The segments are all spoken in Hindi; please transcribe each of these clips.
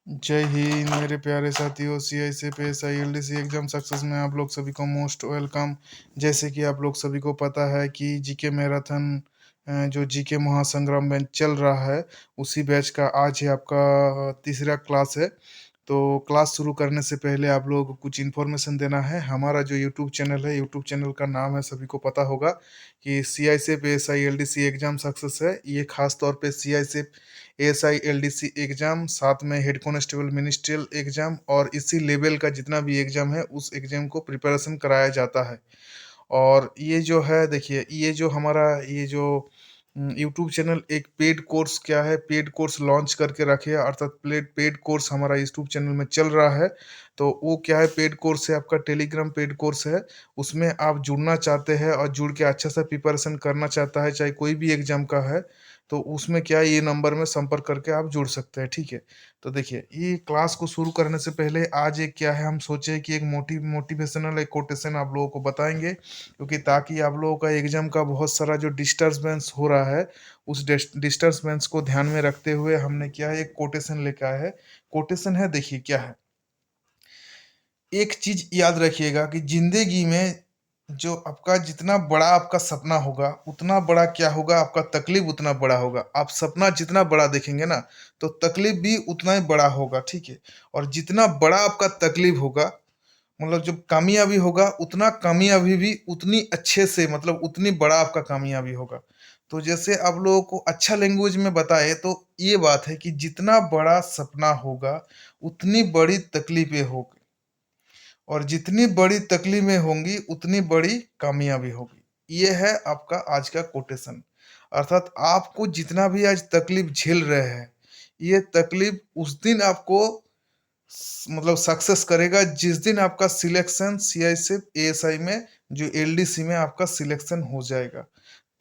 जय हिंद मेरे प्यारे साथियों। CI से PSI LDC एग्जाम सक्सेस में आप लोग सभी को मोस्ट वेलकम। जैसे कि आप लोग सभी को पता है कि जीके मैराथन जो जीके महासंग्राम बैच चल रहा है, उसी बैच का आज है आपका तीसरा क्लास है। तो क्लास शुरू करने से पहले आप लोगों को कुछ इन्फॉर्मेशन देना है। हमारा जो यूट्यूब चैनल है, यूट्यूब चैनल का नाम है, सभी को पता होगा कि CI से PSI LDC एग्जाम सक्सेस है। ये खास तौर पे CI से ASI LDC एग्जाम, साथ में हेड कांस्टेबल मिनिस्ट्रियल एग्जाम और इसी लेवल का जितना भी एग्जाम है उस एग्जाम को प्रिपरेशन कराया जाता है। और ये जो है, देखिए, ये जो हमारा ये जो यूट्यूब चैनल एक पेड कोर्स क्या है, पेड कोर्स लॉन्च करके रखे है, अर्थात पेड कोर्स हमारा यूट्यूब चैनल में चल रहा है। तो वो क्या है, पेड कोर्स है आपका, टेलीग्राम पेड कोर्स है। उसमें आप जुड़ना चाहते हैं और जुड़ के अच्छा सा प्रिपरेशन करना चाहता है, चाहे कोई भी एग्जाम का है, तो उसमें क्या है, ये नंबर में संपर्क करके आप जुड़ सकते हैं, ठीक है। तो देखिए, ये क्लास को शुरू करने से पहले आज एक क्या है, हम सोचे कि एक मोटिवेशनल एक कोटेशन आप लोगों को बताएंगे, क्योंकि ताकि आप लोगों का एग्जाम का बहुत सारा जो डिस्टर्बेंस हो रहा है, उस डिस्टर्बेंस को ध्यान में रखते हुए हमने क्या है, एक कोटेशन लेकर आए है। कोटेशन है, देखिए क्या है। एक चीज याद रखिएगा कि जिंदगी में जो आपका जितना बड़ा आपका सपना होगा, उतना बड़ा क्या होगा, आपका तकलीफ उतना बड़ा होगा। आप सपना जितना बड़ा देखेंगे ना, तो तकलीफ भी उतना ही बड़ा होगा, ठीक है। और जितना बड़ा आपका तकलीफ होगा, मतलब जब कामयाबी होगा, उतना कामयाबी भी उतनी अच्छे से, मतलब उतनी बड़ा आपका कामयाबी होगा। तो जैसे आप लोगों को अच्छा लैंग्वेज में बताए तो ये बात है कि जितना बड़ा सपना होगा, उतनी बड़ी तकलीफें होगी, और जितनी बड़ी तकलीफें होंगी उतनी बड़ी कामयाबी होगी। ये है आपका आज का कोटेशन। अर्थात आपको जितना भी आज तकलीफ झेल रहे हैं, ये तकलीफ उस दिन आपको मतलब सक्सेस करेगा जिस दिन आपका सिलेक्शन CI से ASI में, जो LDC में आपका सिलेक्शन हो जाएगा।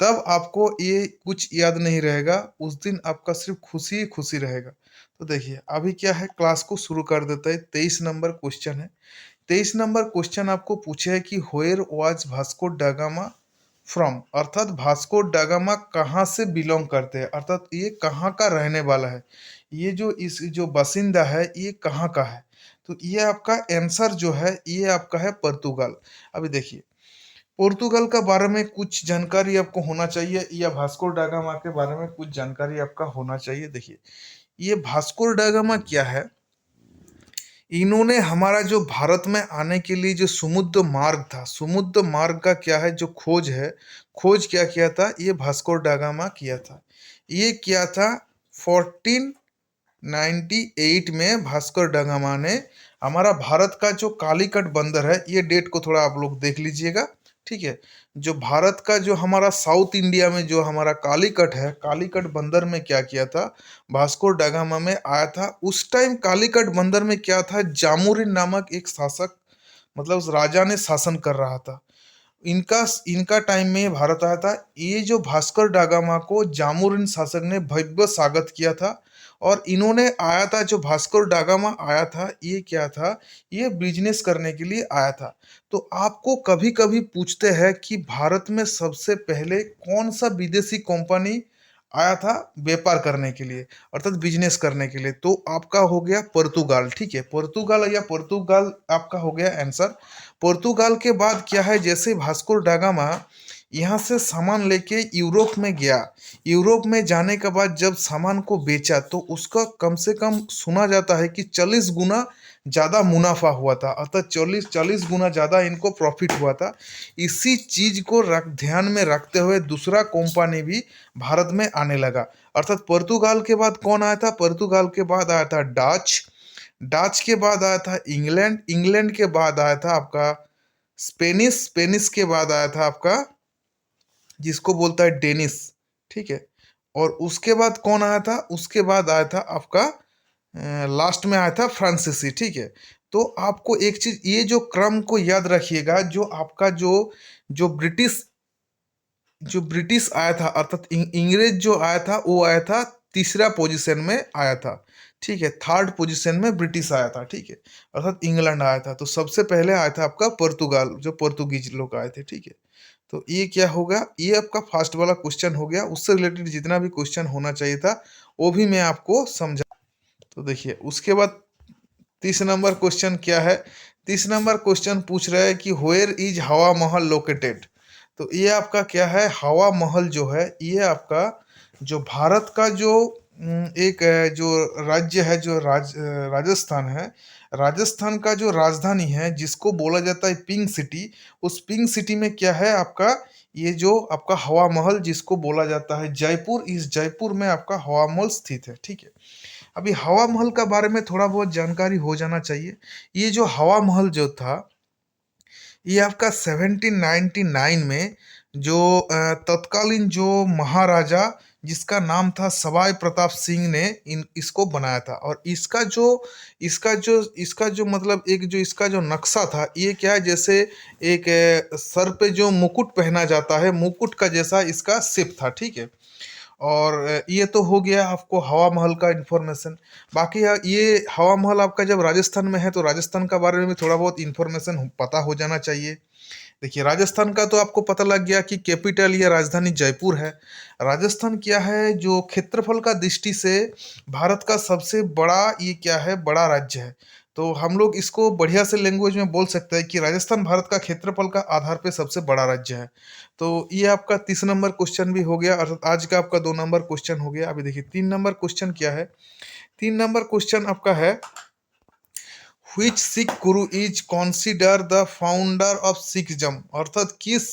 तब आपको ये कुछ याद नहीं रहेगा, उस दिन आपका सिर्फ खुशी ही खुशी रहेगा। तो देखिए, अभी क्या है, क्लास को शुरू कर देता है। 23 नंबर क्वेश्चन है। 23 नंबर क्वेश्चन आपको पूछा है कि where was Vasco da Gama from, अर्थात भास्को डागामा कहाँ से बिलोंग करते हैं, अर्थात ये कहाँ का रहने वाला है, ये जो इस जो बासिंदा है ये कहाँ का है। तो ये आपका आंसर जो है, ये आपका है पुर्तगाल। अभी देखिए, पुर्तगाल का बारे में कुछ जानकारी आपको होना चाहिए, या भास्को डागामा के बारे में कुछ जानकारी आपका होना चाहिए। देखिए, ये भास्को डागामा क्या है, इन्होंने हमारा जो भारत में आने के लिए जो समुद्र मार्ग था, समुद्र मार्ग का क्या है, जो खोज है, खोज क्या किया था, ये भास्को डागामा किया था। ये किया था 1498 में। भास्कर डागामा ने हमारा भारत का जो कालीकट बंदर है, ये डेट को थोड़ा आप लोग देख लीजिएगा, ठीक है। जो भारत का जो हमारा साउथ इंडिया में जो हमारा कालीकट है, कालीकट बंदर में क्या किया था, भास्को डागामा में आया था। उस टाइम कालीकट बंदर में क्या था, जामोरिन नामक एक शासक, मतलब उस राजा ने शासन कर रहा था। इनका इनका टाइम में भारत आया था। ये जो भास्कर डागामा को जामोरिन शासक ने भव्य स्वागत किया था। और इन्होंने आया था, जो भास्कर डागामा आया था, ये क्या था, ये बिजनेस करने के लिए आया था। तो आपको कभी कभी पूछते हैं कि भारत में सबसे पहले कौन सा विदेशी कंपनी आया था व्यापार करने के लिए, अर्थात बिजनेस करने के लिए, तो आपका हो गया पुर्तगाल, ठीक है। पुर्तगाल या पुर्तगाल आपका हो गया आंसर। पुर्तगाल के बाद क्या है, जैसे भास्को डागामा यहाँ से सामान लेके यूरोप में गया, यूरोप में जाने के बाद जब सामान को बेचा, तो उसका कम से कम सुना जाता है कि 40 गुना ज़्यादा मुनाफा हुआ था, अर्थात 40 गुना ज़्यादा इनको प्रॉफिट हुआ था। इसी चीज को ध्यान में रखते हुए दूसरा कंपनी भी भारत में आने लगा। अर्थात पुर्तगाल के बाद कौन आया था, पुर्तगाल के बाद आया था डच, डच के बाद आया था इंग्लैंड, इंग्लैंड के बाद आया था आपका स्पेनिश, स्पेनिश के बाद आया था आपका जिसको बोलता है डेनिस, ठीक है। और उसके बाद कौन आया था, उसके बाद आया था आपका लास्ट में आया था फ्रांसीसी, ठीक है। तो आपको एक चीज, ये जो क्रम को याद रखिएगा, जो आपका जो जो ब्रिटिश जो ब्रिटिश आया था, अर्थात अंग्रेज जो आया था, वो आया था तीसरा पोजीशन में आया था, ठीक है। थर्ड पोजीशन में ब्रिटिश आया था, ठीक है। अर्थात इंग्लैंड आया था। तो सबसे पहले आया था आपका पुर्तगाल, जो पुर्तगीज लोग आए थे, ठीक है। तो ये क्या होगा, ये आपका फर्स्ट वाला क्वेश्चन हो गया। उससे रिलेटेड जितना भी क्वेश्चन होना चाहिए था वो भी मैं आपको समझा। तो देखिए उसके बाद 30 नंबर क्वेश्चन क्या है। 30 नंबर क्वेश्चन पूछ रहा है कि वेयर इज हवा महल लोकेटेड। तो ये आपका क्या है, हवा महल जो है ये आपका जो भारत का जो एक जो राज्य है, जो राजस्थान है, राजस्थान का जो राजधानी है जिसको बोला जाता है पिंक सिटी, उस पिंक सिटी में क्या है आपका, ये जो आपका हवा महल जिसको बोला जाता है जयपुर, इस जयपुर में आपका हवा महल स्थित है। ठीक है, अभी हवा महल का बारे में थोड़ा बहुत जानकारी हो जाना चाहिए। ये जो हवा महल जो था, ये आपका 1799 में जो तत्कालीन जो महाराजा जिसका नाम था सवाई प्रताप सिंह ने इन इसको बनाया था। और इसका जो मतलब एक जो इसका जो नक्शा था, ये क्या है, जैसे एक सर पे जो मुकुट पहना जाता है, मुकुट का जैसा इसका शेप था। ठीक है, और ये तो हो गया आपको हवा महल का इन्फॉर्मेशन। बाकी ये हवा महल आपका जब राजस्थान में है तो राजस्थान का बारे में भी थोड़ा बहुत इन्फॉर्मेशन पता हो जाना चाहिए। देखिए राजस्थान का तो आपको पता लग गया कि कैपिटल या राजधानी जयपुर है। राजस्थान क्या है, जो क्षेत्रफल का दृष्टि से भारत का सबसे बड़ा ये क्या है, बड़ा राज्य है। तो हम लोग इसको बढ़िया से लैंग्वेज में बोल सकते हैं कि राजस्थान भारत का क्षेत्रफल का आधार पे सबसे बड़ा राज्य है। तो ये आपका 30 नंबर क्वेश्चन भी हो गया, अर्थात आज का आपका 2 नंबर क्वेश्चन हो गया। अभी देखिए 3 नंबर क्वेश्चन क्या है। 3 नंबर क्वेश्चन आपका है, which Sikh Guru is consider the founder of Sikhism. अर्थात किस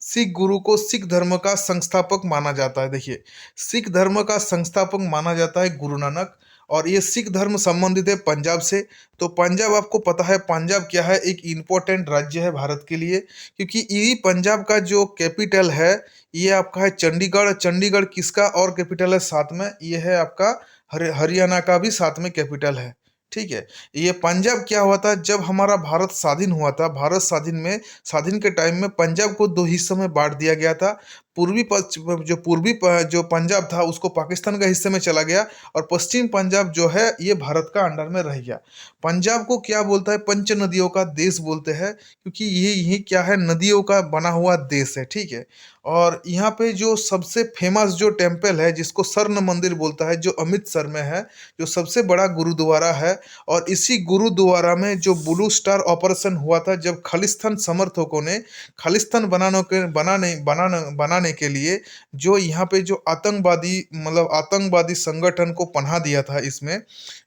सिख गुरु को सिख धर्म का संस्थापक माना जाता है। देखिए सिख धर्म का संस्थापक माना जाता है गुरु नानक, और ये सिख धर्म संबंधित है पंजाब से। तो पंजाब आपको पता है, पंजाब क्या है, एक इम्पोर्टेंट राज्य है भारत के लिए, क्योंकि यही पंजाब का जो कैपिटल है ये आपका है चंडीगढ़। चंडीगढ़ किसका और कैपिटल है साथ में, ये है आपका हरियाणा का भी साथ में कैपिटल है। ठीक है, ये पंजाब क्या हुआ था, जब हमारा भारत स्वाधीन हुआ था, भारत स्वाधीन के टाइम में पंजाब को 2 हिस्सों में बांट दिया गया था। जो पंजाब था उसको पाकिस्तान का हिस्से में चला गया, और पश्चिम पंजाब जो है ये भारत का अंडर में रह गया। पंजाब को क्या बोलता है, पंच नदियों का देश बोलते हैं, क्योंकि यही क्या है, नदियों का बना हुआ देश है। ठीक है, और यहाँ पे जो सबसे फेमस जो टेम्पल है जिसको स्वर्ण मंदिर बोलता है, जो अमृतसर में है, जो सबसे बड़ा गुरुद्वारा है। और इसी गुरुद्वारा में जो ब्लू स्टार ऑपरेशन हुआ था, जब खालिस्तान समर्थकों ने खालिस्तान बनाने के लिए जो यहाँ पे जो आतंकवादी संगठन को पनाह दिया था इसमें,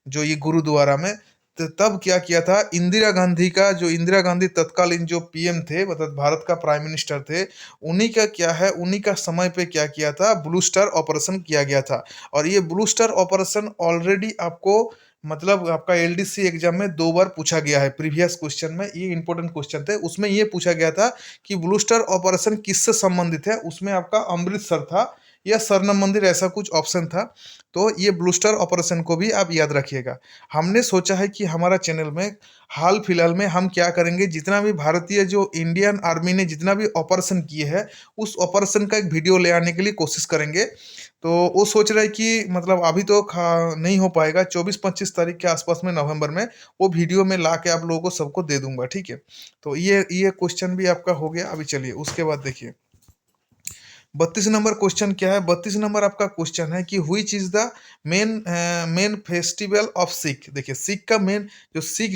जो ये गुरुद्वारा में, तो तब क्या किया था, इंदिरा गांधी तत्कालीन जो पीएम थे, मतलब भारत का प्राइम मिनिस्टर थे, उन्हीं का समय पे क्या किया था, ब्लू स्टार ऑपरेशन किया गया था। और ये ब्लू स्टार ऑपरेशन ऑलरेडी आपको मतलब आपका एलडीसी एग्जाम में 2 बार पूछा गया है। प्रीवियस क्वेश्चन में ये इंपॉर्टेंट क्वेश्चन थे, उसमें ये पूछा गया था कि ब्लू स्टार ऑपरेशन किससे संबंधित है, उसमें आपका अमृतसर था या स्वर्ण मंदिर, ऐसा कुछ ऑप्शन था। तो ये ब्लू स्टार ऑपरेशन को भी आप याद रखिएगा। हमने सोचा है कि हमारा चैनल में हाल फिलहाल में हम क्या करेंगे, जितना भी भारतीय जो इंडियन आर्मी ने जितना भी ऑपरेशन किए हैं, उस ऑपरेशन का एक वीडियो ले आने के लिए कोशिश करेंगे। तो वो सोच रहे हैं कि मतलब अभी तो नहीं हो पाएगा, 24-25 तारीख के आसपास में नवंबर में वो वीडियो में ला के आप लोगों को सबको दे दूंगा। ठीक है, तो ये क्वेश्चन भी आपका हो गया। अभी चलिए उसके बाद देखिए 32 नंबर क्वेश्चन क्या है। 32 नंबर आपका क्वेश्चन है कि which is the main festival of Sikh. देखिए सिख का मेन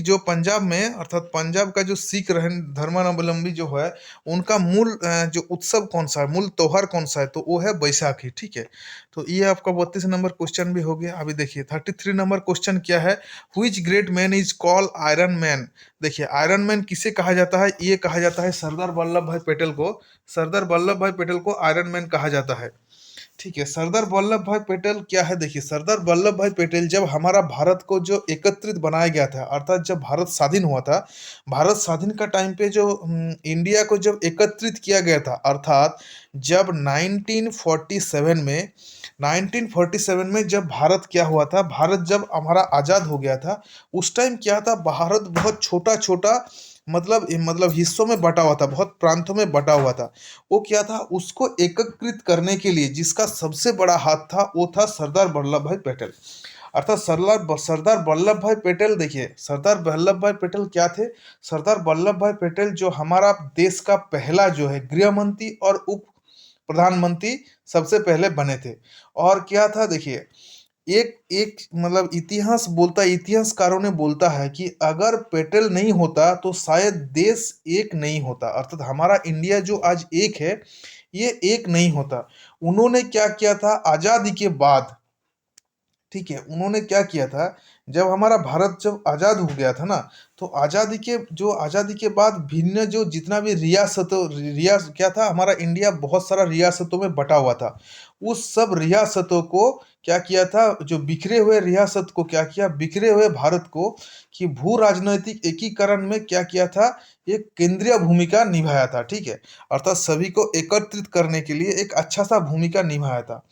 जो पंजाब में, अर्थात पंजाब का जो सिख धर्मावलंबी जो है, उनका मूल जो उत्सव कौन सा है, मूल त्योहार कौन सा है, तो वो है बैसाखी। ठीक है, तो ये आपका 32 नंबर क्वेश्चन भी हो गया। अभी देखिए 33 नंबर क्वेश्चन क्या है, which great man is called iron man. देखिए आयरन मैन किसे कहा जाता है, ये कहा जाता है सरदार वल्लभ भाई पटेल को। सरदार वल्लभ भाई पटेल को आयरन मैन कहा जाता है। ठीक है, सरदार वल्लभ भाई पटेल क्या है, देखिए सरदार वल्लभ भाई पटेल जब हमारा भारत को जो एकत्रित बनाया गया था, अर्थात जब भारत स्वाधीन हुआ था, भारत स्वाधीन का टाइम पे जो इंडिया को जब एकत्रित किया गया था, अर्थात जब 1947 में जब भारत क्या हुआ था, भारत जब हमारा आज़ाद हो गया था, उस टाइम क्या था, भारत बहुत छोटा छोटा मतलब हिस्सों में बटा हुआ था, बहुत प्रांतों में बटा हुआ था। वो क्या था, उसको एकीकृत करने के लिए जिसका सबसे बड़ा हाथ था वो था सरदार वल्लभ भाई पटेल। अर्थात सरदार वल्लभ भाई पटेल, देखिए सरदार वल्लभ भाई पटेल क्या थे, सरदार वल्लभ भाई पटेल जो हमारा देश का पहला जो है गृह मंत्री और उप प्रधानमंत्री सबसे पहले बने थे। और क्या था देखिए, एक एक मतलब इतिहास बोलता है, इतिहासकारों ने बोलता है कि अगर पटेल नहीं होता तो शायद देश एक नहीं होता, अर्थात हमारा इंडिया जो आज एक है ये एक नहीं होता। उन्होंने क्या किया था आजादी के बाद, ठीक है, उन्होंने क्या किया था, जब हमारा भारत जब आज़ाद हो गया था ना, तो आज़ादी के बाद भिन्न जो जितना भी क्या था, हमारा इंडिया बहुत सारा रियासतों में बटा हुआ था। उस सब रियासतों को क्या किया था, जो बिखरे हुए रियासत को क्या किया, बिखरे हुए भारत को कि भू राजनैतिक एकीकरण में क्या किया था, एक केंद्रीय भूमिका निभाया था, ठीक है। अर्थात सभी को एकत्रित करने के लिए एक अच्छा सा भूमिका निभाया था।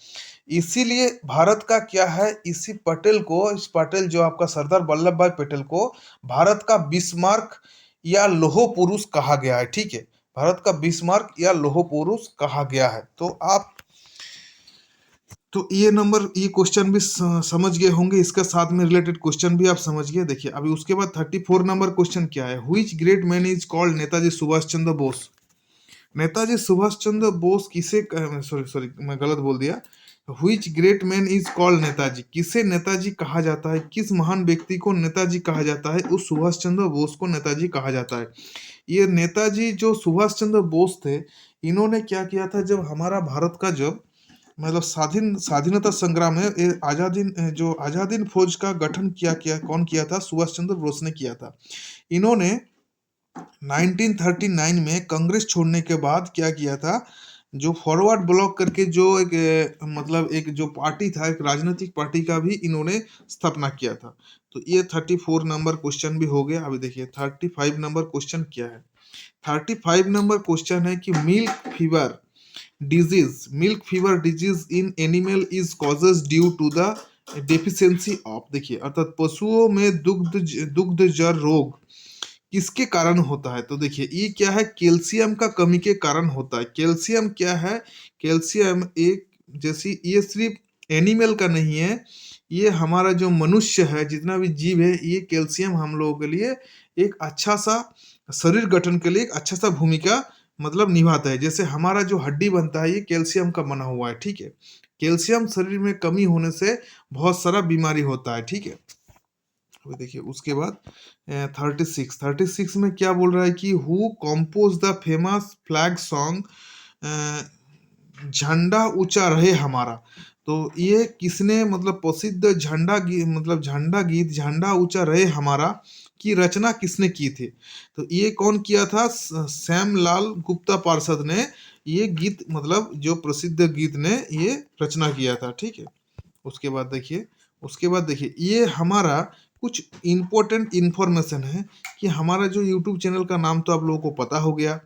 इसीलिए भारत का क्या है, इस पटेल जो आपका सरदार वल्लभ भाई पटेल को भारत का बिस्मार्क या लौह पुरुष कहा गया है, ठीक है। भारत का बिस्मार्क या लौह पुरुष कहा गया है। तो ये क्वेश्चन भी समझ गए होंगे, इसके साथ में रिलेटेड क्वेश्चन भी आप समझ गए। देखिए अभी उसके बाद 34 नंबर क्वेश्चन क्या है, which great man is called Netaji Subhash Chandra Bose. Netaji Subhash Chandra Bose किसे, सॉरी सॉरी मैं गलत बोल दिया, which great man is called Netaji, किसे नेताजी कहा जाता है, किस महान व्यक्ति को नेताजी कहा जाता है, उस सुभाष चंद्र बोस को नेताजी कहा जाता है। ये नेताजी जो सुभाष चंद्र बोस थे, इन्होंने क्या किया था, जब हमारा भारत का जब मतलब स्वाधीनता संग्राम है, जो आजादीन फौज का गठन किया किया कौन किया था, सुभाष चंद्र बोस ने किया था। इन्होंने 1939 में कांग्रेस छोड़ने के बाद क्या किया था, जो फॉरवर्ड ब्लॉक करके जो एक मतलब एक जो पार्टी था, एक राजनीतिक पार्टी का भी इन्होंने स्थापना किया था। तो ये 34 नंबर क्वेश्चन भी हो गया। अभी देखिए 35 नंबर क्वेश्चन क्या है। 35 नंबर क्वेश्चन है कि milk fever disease in animal is causes due to the deficiency of, देखिए अर्थात पशुओं में दुग्ध जर रोग किसके कारण होता है। तो देखिए ये क्या है, कैल्शियम का कमी के कारण होता है। कैल्शियम क्या है, कैल्शियम एक जैसी, ये सिर्फ एनिमल का नहीं है, ये हमारा जो मनुष्य है, जितना भी जीव है, ये कैल्शियम हम लोगों के लिए एक अच्छा सा शरीर गठन के लिए एक अच्छा सा भूमिका मतलब निभाता है। जैसे हमारा जो हड्डी बनता है ये कैल्शियम का बना हुआ है, ठीक है। कैल्शियम शरीर में कमी होने से बहुत सारा बीमारी होता है, ठीक है। अभी देखिए उसके बाद 36 में क्या बोल रहा है कि who compose the famous flag song झंडा ऊंचा रहे हमारा। तो ये किसने मतलब प्रसिद्ध झंडा गीत झंडा ऊंचा रहे हमारा की रचना किसने की थी। तो ये कौन किया था, श्यामलाल गुप्ता पार्षद ने ये गीत मतलब जो प्रसिद्ध गीत ने ये रचना किया था, ठीक है। उसके बाद देखिए ये हमारा कुछ इम्पोर्टेंट इन्फॉर्मेशन है कि हमारा जो यूट्यूब चैनल का नाम तो आप लोगों को पता हो गया।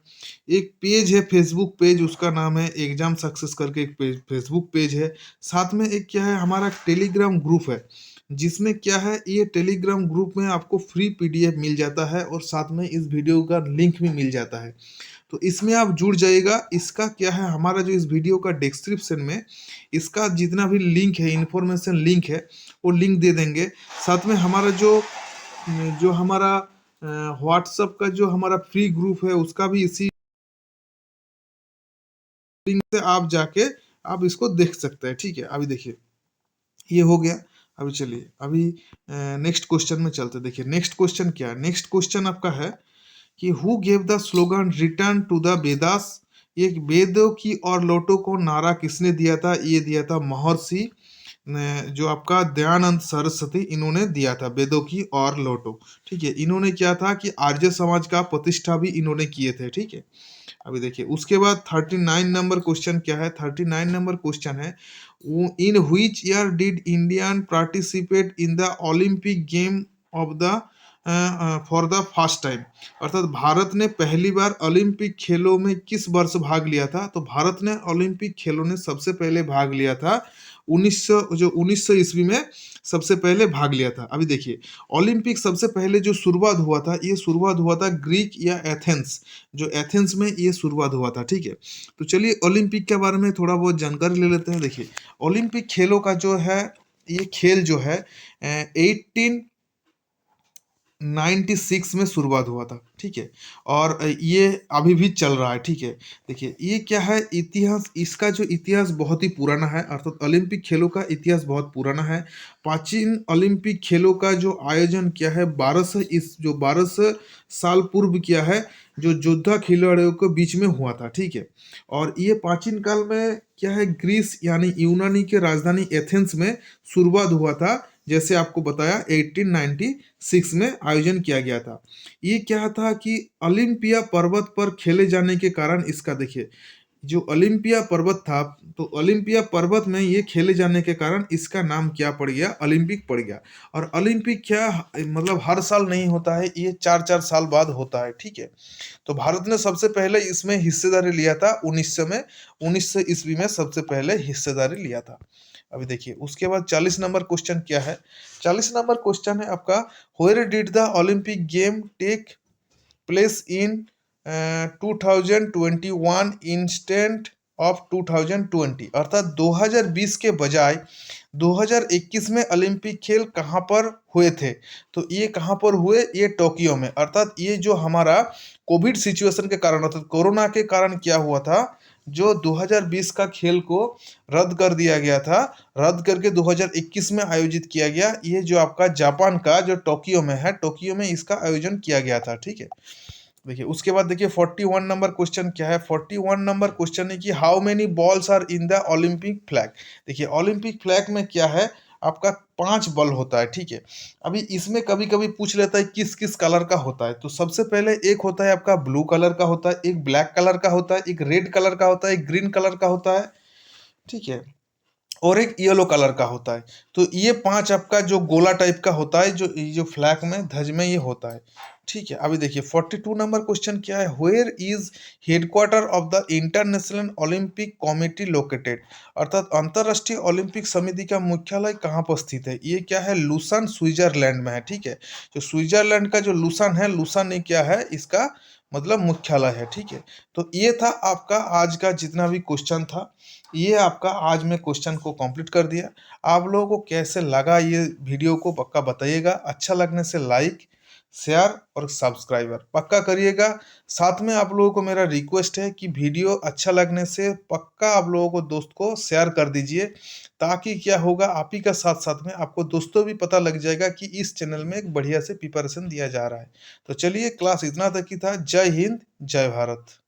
एक पेज है फेसबुक पेज, उसका नाम है एग्जाम सक्सेस करके एक पेज फेसबुक पेज है। साथ में एक क्या है, हमारा टेलीग्राम ग्रुप है, जिसमें क्या है, ये टेलीग्राम ग्रुप में आपको फ्री पीडीएफ मिल जाता है और साथ में इस वीडियो का लिंक भी मिल जाता है। तो इसमें आप जुड़ जाइएगा। इसका क्या है, हमारा जो इस वीडियो का डिस्क्रिप्शन में इसका जितना भी लिंक है, इन्फॉर्मेशन लिंक है, वो लिंक दे देंगे। साथ में हमारा जो हमारा व्हाट्सएप का जो हमारा फ्री ग्रुप है, उसका भी इसी लिंक से आप जाके आप इसको देख सकते हैं, ठीक है। अभी देखिए ये हो गया। अभी चलिए अभी नेक्स्ट क्वेश्चन में चलते। देखिए नेक्स्ट क्वेश्चन क्या है, नेक्स्ट क्वेश्चन आपका है कि who gave the slogan return to the Vedas. ये वेदों की और लौटो को नारा किसने दिया था, ये दिया था महर्षि जो आपका दयानंद सरस्वती, इन्होंने दिया था वेदों की और लौटो, ठीक है। इन्होंने क्या था कि आर्य समाज का प्रतिष्ठा भी इन्होंने किए थे, ठीक है। अभी देखिए उसके बाद 39 नंबर क्वेश्चन क्या है। 39 नंबर क्वेश्चन है in which year did Indian participate in the Olympic game of the for the first time. अर्थात भारत ने पहली बार ओलंपिक खेलों में किस वर्ष भाग लिया था। तो भारत ने ओलंपिक खेलों में सबसे पहले भाग लिया था 1900 ईस्वी में सबसे पहले भाग लिया था। अभी देखिए ओलंपिक सबसे पहले जो शुरुआत हुआ था, ये शुरुआत हुआ था ग्रीक या एथेंस, जो एथेंस में ये शुरुआत हुआ था, ठीक है। तो चलिए ओलंपिक के बारे में थोड़ा बहुत जानकारी ले लेते हैं। देखिए ओलंपिक खेलों का जो है, ये खेल जो है 18 1896 में शुरुआत हुआ था, ठीक है। और ये अभी भी चल रहा है, ठीक है। देखिए ये क्या है, इतिहास, इसका जो इतिहास बहुत ही पुराना है, अर्थात ओलंपिक खेलों का इतिहास बहुत पुराना है। प्राचीन ओलंपिक खेलों का जो आयोजन किया है 1200 साल पूर्व किया है, जो योद्धा खिलाड़ियों के बीच में हुआ था, ठीक है। और ये प्राचीन काल में क्या है, ग्रीस यानी यूनानी के राजधानी एथेंस में शुरुआत हुआ था, जैसे आपको बताया 1896 में आयोजन किया गया था। ये क्या था कि ओलंपिया पर्वत पर खेले जाने के कारण, इसका देखिए जो ओलंपिया पर्वत था, तो ओलंपिया पर्वत में ये खेले जाने के कारण इसका नाम क्या पड़ गया, ओलंपिक पड़ गया। और ओलंपिक क्या मतलब हर साल नहीं होता है, ये 4-4 साल बाद होता है, ठीक है। तो भारत ने सबसे पहले इसमें हिस्सेदारी लिया था 1900 में, 1900 ईस्वी में सबसे पहले हिस्सेदारी लिया था। अभी देखिए उसके बाद 40 नंबर क्वेश्चन क्या है। 40 नंबर क्वेश्चन है आपका, where did the Olympic game take place in 2021 instant of 2020, अर्थात 2020 के बजाय 2021 में ओलंपिक खेल कहाँ पर हुए थे। तो ये कहाँ पर हुए, ये टोक्यो में। अर्थात ये जो हमारा कोविड सिचुएशन के कारण, अर्थात कोरोना के कारण क्या हुआ था, जो 2020 का खेल को रद्द कर दिया गया था, रद्द करके 2021 में आयोजित किया गया। ये जो आपका जापान का जो टोक्यो में है, टोक्यो में इसका आयोजन किया गया था, ठीक है। देखिए उसके बाद देखिए 41 नंबर क्वेश्चन क्या है। 41 नंबर क्वेश्चन है कि how many balls are in the Olympic flag. देखिए ओलंपिक फ्लैग में क्या है, आपका 5 बल होता है, ठीक है। अभी इसमें कभी कभी पूछ लेता है किस किस कलर का होता है। तो सबसे पहले एक होता है आपका ब्लू कलर का होता है, एक ब्लैक कलर का होता है, एक रेड कलर का होता है, एक ग्रीन कलर का होता है, ठीक है, और एक येलो कलर का होता है। तो ये 5 आपका जो गोला टाइप का होता है, जो ये जो फ्लैग में, ध्वज में ये होता है, ठीक है। अभी देखिए 42 नंबर क्वेश्चन क्या है, where is headquarter of the international Olympic committee located, अर्थात अंतरराष्ट्रीय ओलंपिक समिति का मुख्यालय कहाँ पर स्थित है। ये क्या है, लूसान स्विट्जरलैंड में है, ठीक है। जो स्विट्जरलैंड का जो लूसान है, लूसान ये क्या है, इसका मतलब मुख्यालय है, ठीक है। तो ये था आपका आज का जितना भी क्वेश्चन था, ये आपका आज मैं क्वेश्चन को कंप्लीट कर दिया। आप लोगों को कैसे लगा ये वीडियो को पक्का बताइएगा। अच्छा लगने से लाइक, शेयर और सब्सक्राइबर पक्का करिएगा। साथ में आप लोगों को मेरा रिक्वेस्ट है कि वीडियो अच्छा लगने से पक्का आप लोगों को दोस्त को शेयर कर दीजिए, ताकि क्या होगा, आप ही का साथ साथ में आपको दोस्तों भी पता लग जाएगा कि इस चैनल में एक बढ़िया से प्रिपरेशन दिया जा रहा है। तो चलिए क्लास इतना तक ही था। जय हिंद, जय भारत।